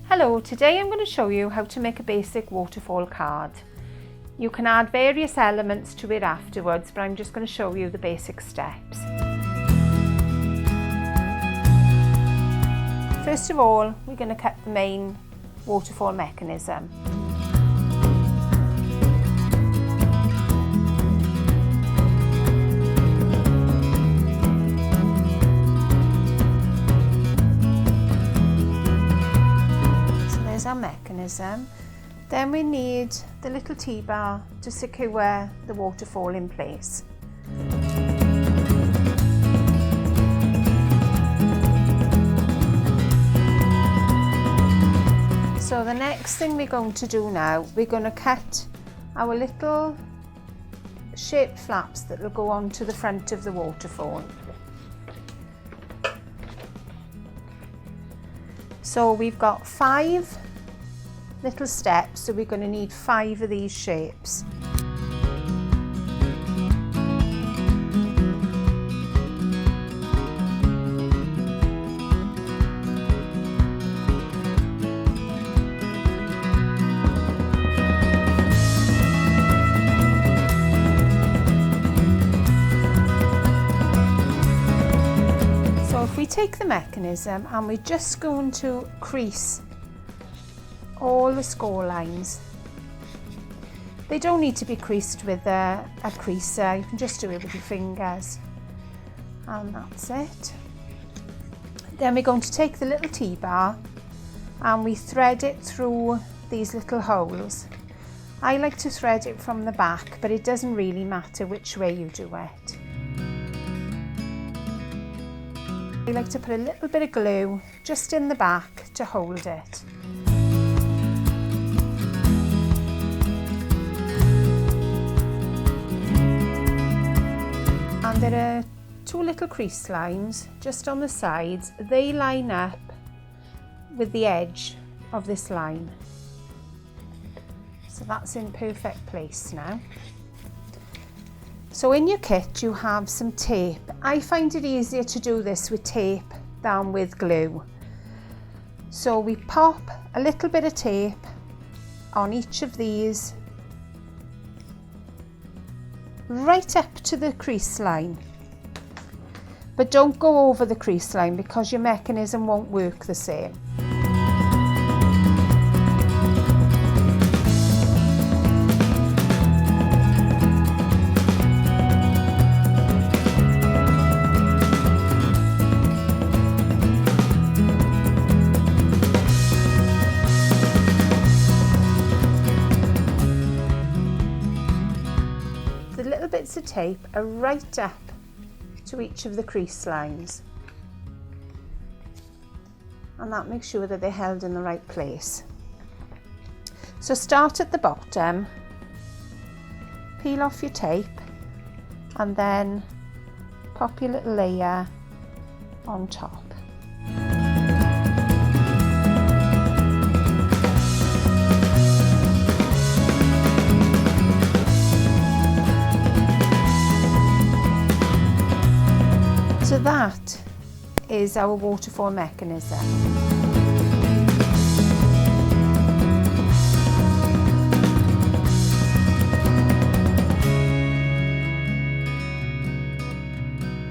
Hello, today I'm going to show you how to make a basic waterfall card. You can add various elements to it afterwards, but I'm just going to show you the basic steps. First of all, we're going to cut the main waterfall mechanism. Our mechanism. Then we need the little T-bar to secure the waterfall in place. So the next thing we're going to do now, we're going to cut our little shaped flaps that will go onto the front of the waterfall. So we've got 5 little steps, so we're going to need 5 of these shapes. So if we take the mechanism and we're just going to crease all the score lines. They don't need to be creased with a creaser, you can just do it with your fingers. And that's it. Then we're going to take the little T-bar and we thread it through these little holes. I like to thread it from the back, but it doesn't really matter which way you do it. I like to put a little bit of glue just in the back to hold it. And there are 2 little crease lines just on the sides. They line up with the edge of this line. So that's in perfect place now. So in your kit you have some tape. I find it easier to do this with tape than with glue. So we pop a little bit of tape on each of these right up to the crease line, but don't go over the crease line because your mechanism won't work the same. Bits of tape are right up to each of the crease lines, and that makes sure that they're held in the right place. So start at the bottom, peel off your tape and then pop your little layer on top. So that is our waterfall mechanism.